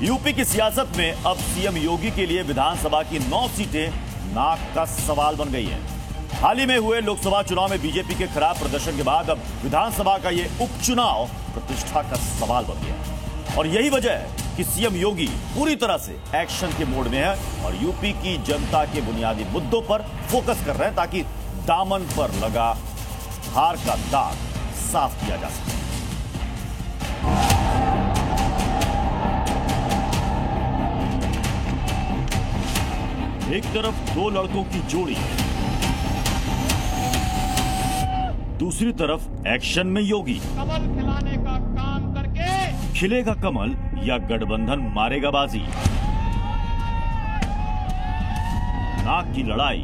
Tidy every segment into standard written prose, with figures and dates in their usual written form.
UP की सियासत में अब सीएम योगी के लिए विधानसभा की 9 सीटें नाक का सवाल बन गई हैं। हाल ही में हुए लोकसभा चुनाव में बीजेपी के खराब प्रदर्शन के बाद अब विधानसभा का ये उपचुनाव प्रतिष्ठा का सवाल बन गया और यही वजह है कि सीएम योगी पूरी तरह से एक्शन के मोड में है और यूपी की जनता के बुनियादी मुद्दों पर फोकस कर रहे हैं ताकि दामन पर लगा हार का दाग साफ किया जा सके। एक तरफ दो लड़कों की जोड़ी, दूसरी तरफ एक्शन में योगी। कमल खिलाने का काम करके खिलेगा कमल या गठबंधन मारेगा बाजी। नाक की लड़ाई,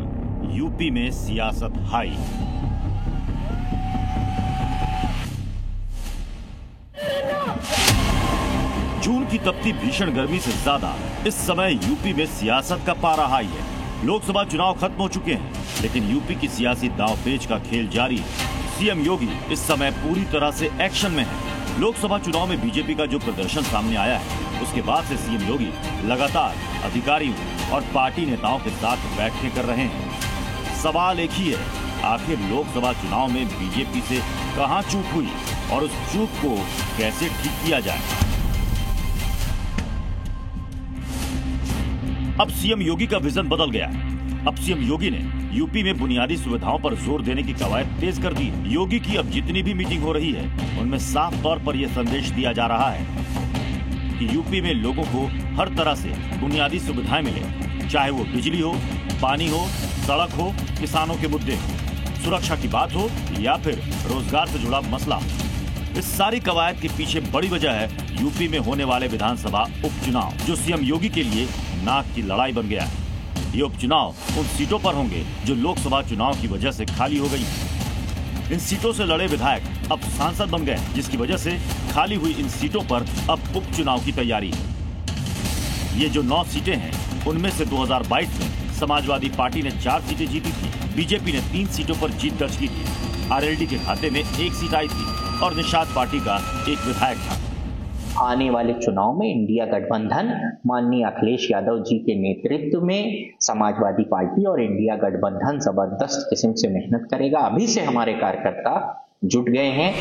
यूपी में सियासत हाई। जून की तपती भीषण गर्मी से ज्यादा इस समय यूपी में सियासत का पारा हाई है। लोकसभा चुनाव खत्म हो चुके हैं, लेकिन यूपी की सियासी दांवपेच का खेल जारी है। सीएम योगी इस समय पूरी तरह से एक्शन में है। लोकसभा चुनाव में बीजेपी का जो प्रदर्शन सामने आया है, उसके बाद से सीएम योगी लगातार अधिकारियों और पार्टी नेताओं के साथ बैठकें कर रहे हैं। सवाल एक ही है, आखिर लोकसभा चुनाव में बीजेपी से कहां चूक हुई और उस चूक को कैसे ठीक किया जाए। अब सीएम योगी का विजन बदल गया है। अब सीएम योगी ने यूपी में बुनियादी सुविधाओं पर जोर देने की कवायद तेज कर दी है। योगी की अब जितनी भी मीटिंग हो रही है, उनमें साफ तौर पर यह संदेश दिया जा रहा है कि यूपी में लोगों को हर तरह से बुनियादी सुविधाएं मिले, चाहे वो बिजली हो, पानी हो, सड़क हो, किसानों के मुद्दे हो, सुरक्षा की बात हो या फिर रोजगार से जुड़ा मसला हो। इस सारी कवायद के पीछे बड़ी वजह है यूपी में होने वाले विधानसभा उपचुनाव, जो सीएम योगी के लिए नाक की लड़ाई बन गया है। ये उपचुनाव उन सीटों पर होंगे जो लोकसभा चुनाव की वजह से खाली हो गई। इन सीटों से लड़े विधायक अब सांसद बन गए, जिसकी वजह से खाली हुई इन सीटों पर अब उपचुनाव की तैयारी है। ये जो 9 सीटें हैं, उनमें से 2022 में समाजवादी पार्टी ने 4 सीटें जीती थी, बीजेपी ने 3 सीटों पर जीत दर्ज की थी, आरएलडी के खाते में 1 सीट आई थी और निषाद पार्टी का 1 विधायक था। आने वाले चुनाव में इंडिया गठबंधन माननीय अखिलेश यादव जी के नेतृत्व में समाजवादी पार्टी और इंडिया गठबंधन जबरदस्त किस्म से मेहनत करेगा। अभी से हमारे कार्यकर्ता जुट गए हैं।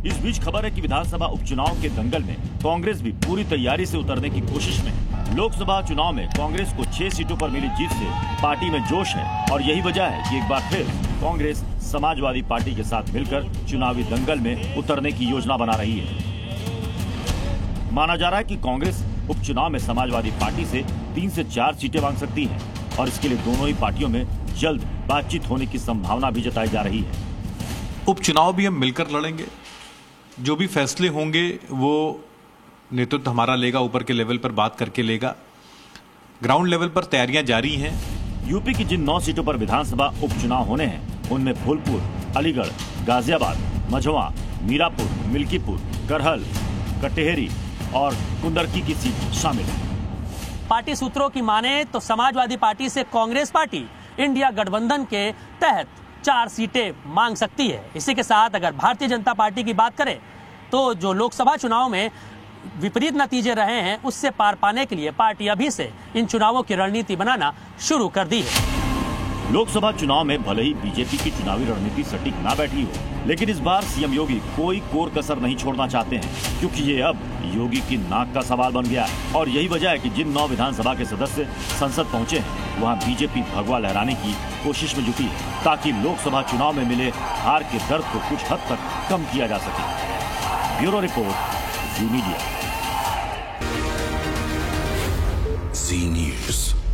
इस बीच खबर है कि विधानसभा उपचुनाव के दंगल में कांग्रेस भी पूरी तैयारी से उतरने की कोशिश में है। लोकसभा चुनाव में कांग्रेस को 6 सीटों पर मिली जीत से पार्टी में जोश है और यही वजह है कि एक बार फिर कांग्रेस समाजवादी पार्टी के साथ मिलकर चुनावी दंगल में उतरने की योजना बना रही है। माना जा रहा है कि कांग्रेस उपचुनाव में समाजवादी पार्टी से 3 से 4 सीटें मांग सकती है और इसके लिए दोनों ही पार्टियों में जल्द बातचीत होने की संभावना भी जताई जा रही है। उपचुनाव भी हम मिलकर लड़ेंगे। जो भी फैसले होंगे वो नेतृत्व हमारा लेगा, ऊपर के लेवल पर बात करके लेगा। ग्राउंड लेवल पर तैयारियां जारी हैं। यूपी की जिन 9 सीटों पर विधानसभा उपचुनाव होने हैं, उनमें फूलपुर, अलीगढ़, गाजियाबाद, मझवा, मीरापुर, मिल्कीपुर, करहल, कटेहरी और कुंदरकी की सीट शामिल है। पार्टी सूत्रों की माने तो समाजवादी पार्टी से कांग्रेस पार्टी इंडिया गठबंधन के तहत 4 सीटें मांग सकती है। इसी के साथ अगर भारतीय जनता पार्टी की बात करें तो जो लोकसभा चुनाव में विपरीत नतीजे रहे हैं, उससे पार पाने के लिए पार्टी अभी से इन चुनावों की रणनीति बनाना शुरू कर दी है। लोकसभा चुनाव में भले ही बीजेपी की चुनावी रणनीति सटीक ना बैठी हो, लेकिन इस बार सीएम योगी कोई कोर कसर नहीं छोड़ना चाहते हैं, क्योंकि ये अब योगी की नाक का सवाल बन गया है और यही वजह है कि जिन 9 विधानसभा के सदस्य संसद पहुंचे हैं, वहां बीजेपी भगवा लहराने की कोशिश में जुटी है ताकि लोकसभा चुनाव में मिले हार के दर्द को कुछ हद तक कम किया जा सके। ब्यूरो रिपोर्ट, जी मीडिया। जी न्यूज़।